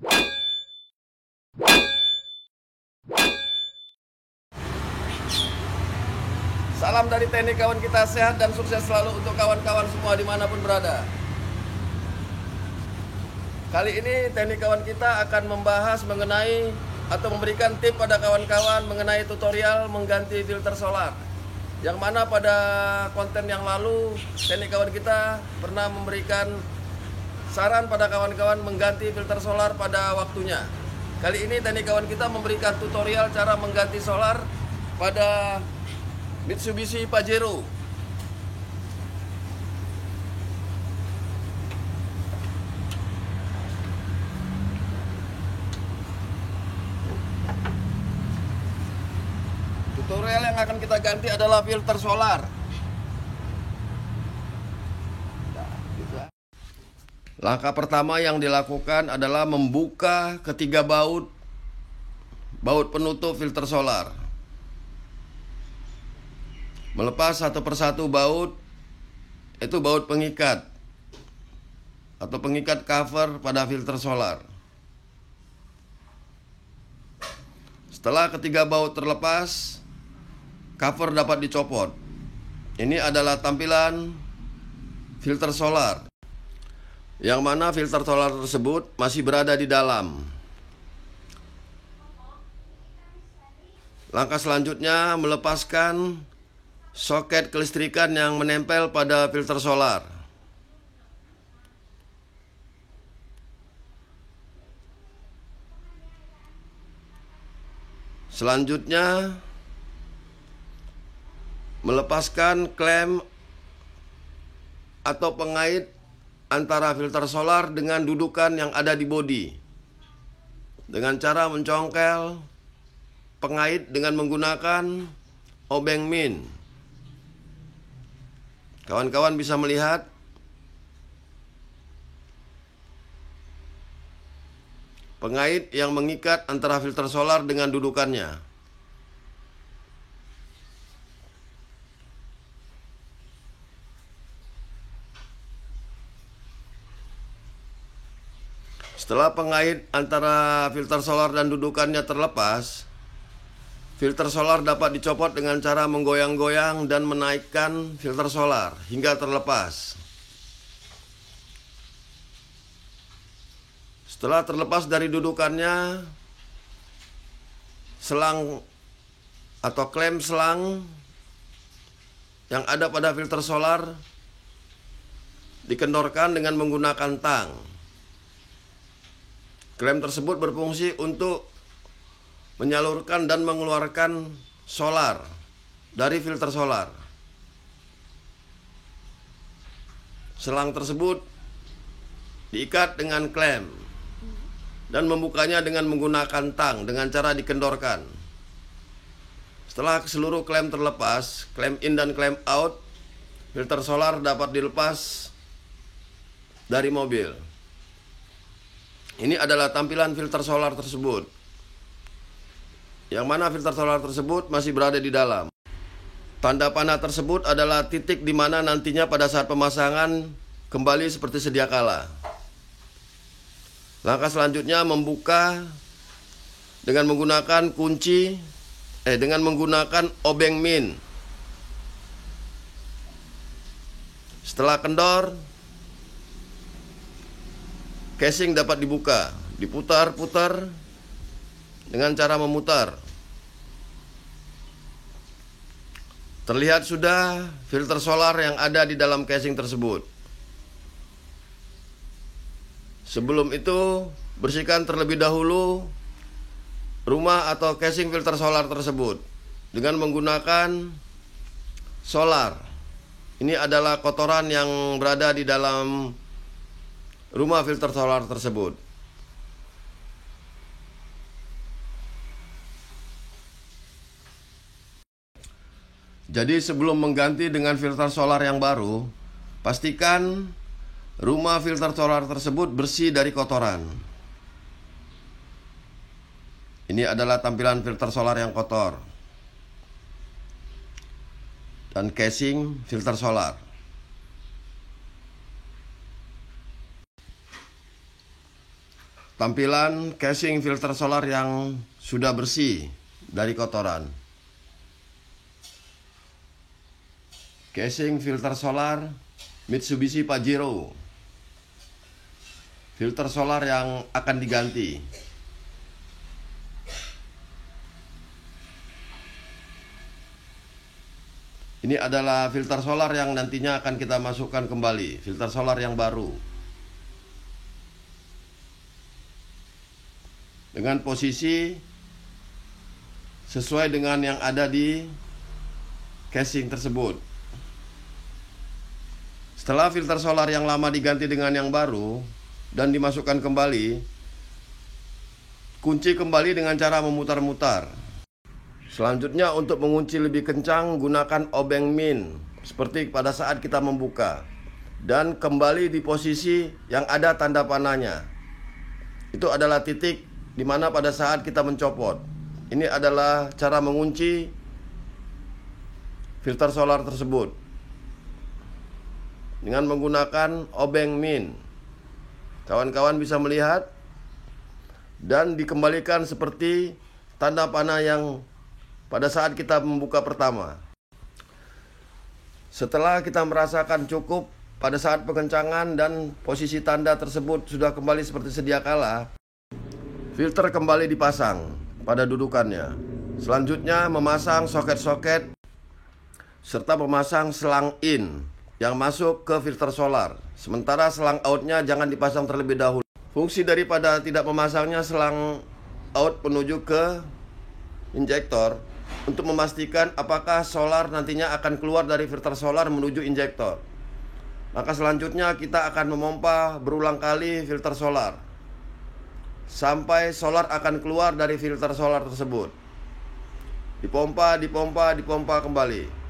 Salam dari TNI kawan kita, sehat dan sukses selalu untuk kawan-kawan semua dimanapun berada. Kali ini TNI kawan kita akan membahas mengenai atau memberikan tip pada kawan-kawan mengenai tutorial mengganti filter solar. Yang mana pada konten yang lalu TNI kawan kita pernah memberikan saran pada kawan-kawan mengganti filter solar pada waktunya. Kali ini TNI kawan kita memberikan tutorial cara mengganti solar pada Mitsubishi Pajero. Tutorial yang akan kita ganti adalah filter solar. Langkah pertama yang dilakukan adalah membuka ketiga baut penutup filter solar. Melepas satu persatu baut, itu baut pengikat atau pengikat cover pada filter solar. Setelah ketiga baut terlepas, cover dapat dicopot. Ini adalah tampilan filter solar, yang mana filter solar tersebut masih berada di dalam. Langkah selanjutnya melepaskan soket kelistrikan yang menempel pada filter solar. Selanjutnya melepaskan klem atau pengait antara filter solar dengan dudukan yang ada di bodi dengan cara mencongkel pengait dengan menggunakan obeng min. Kawan-kawan bisa melihat pengait yang mengikat antara filter solar dengan dudukannya. Setelah pengait antara filter solar dan dudukannya terlepas, filter solar dapat dicopot dengan cara menggoyang-goyang dan menaikkan filter solar hingga terlepas. Setelah terlepas dari dudukannya, selang atau klem selang yang ada pada filter solar dikendorkan dengan menggunakan tang. Klem tersebut berfungsi untuk menyalurkan dan mengeluarkan solar dari filter solar. Selang tersebut diikat dengan klem dan membukanya dengan menggunakan tang dengan cara dikendorkan. Setelah seluruh klem terlepas, klem in dan klem out, filter solar dapat dilepas dari mobil. Ini adalah tampilan filter solar tersebut, yang mana filter solar tersebut masih berada di dalam. Tanda panah tersebut adalah titik di mana nantinya pada saat pemasangan kembali seperti sedia kala. Langkah selanjutnya membuka dengan menggunakan dengan menggunakan obeng min. Setelah kendor, casing dapat dibuka, diputar-putar dengan cara memutar. Terlihat sudah filter solar yang ada di dalam casing tersebut. Sebelum itu, bersihkan terlebih dahulu rumah atau casing filter solar tersebut dengan menggunakan solar. Ini adalah kotoran yang berada di dalam rumah filter solar tersebut. Jadi sebelum mengganti dengan filter solar yang baru, pastikan rumah filter solar tersebut bersih dari kotoran. Ini adalah tampilan filter solar yang kotor dan casing filter solar. tampilan casing filter solar yang sudah bersih dari kotoran. Casing filter solar Mitsubishi Pajero. Filter solar yang akan diganti. Ini adalah filter solar yang nantinya akan kita masukkan kembali, filter solar yang baru. Dengan posisi sesuai dengan yang ada di casing tersebut. Setelah filter solar yang lama diganti dengan yang baru dan dimasukkan kembali, kunci kembali dengan cara memutar-mutar. Selanjutnya, untuk mengunci lebih kencang, gunakan obeng min seperti pada saat kita membuka, dan kembali di posisi yang ada tanda panahnya. Itu adalah titik di mana pada saat kita mencopot. Ini adalah cara mengunci filter solar tersebut dengan menggunakan obeng min. Kawan-kawan bisa melihat, dan dikembalikan seperti tanda panah yang pada saat kita membuka pertama. Setelah kita merasakan cukup pada saat pengencangan dan posisi tanda tersebut sudah kembali seperti sedia kala, filter kembali dipasang pada dudukannya. Selanjutnya, memasang soket-soket serta memasang selang in yang masuk ke filter solar. Sementara selang outnya jangan dipasang terlebih dahulu. Fungsi daripada tidak memasangnya selang out menuju ke injektor untuk memastikan apakah solar nantinya akan keluar dari filter solar menuju injektor. Maka selanjutnya kita akan memompa berulang kali filter solar sampai solar akan keluar dari filter solar tersebut. Dipompa, dipompa, dipompa kembali.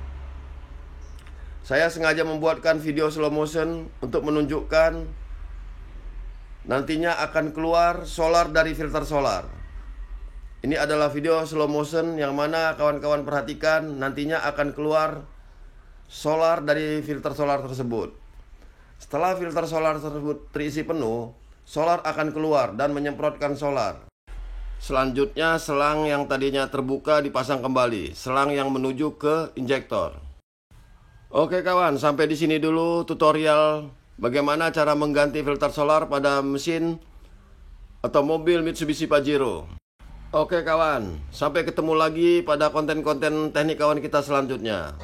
Saya sengaja membuatkan video slow motion untuk menunjukkan nantinya akan keluar solar dari filter solar. Ini adalah video slow motion yang mana kawan-kawan perhatikan nantinya akan keluar solar dari filter solar tersebut. Setelah filter solar tersebut terisi penuh, solar akan keluar dan menyemprotkan solar. Selanjutnya, selang yang tadinya terbuka dipasang kembali, selang yang menuju ke injektor. Oke kawan, sampai di sini dulu tutorial bagaimana cara mengganti filter solar pada mesin atau mobil Mitsubishi Pajero. Oke kawan, sampai ketemu lagi pada konten-konten teknik kawan kita selanjutnya.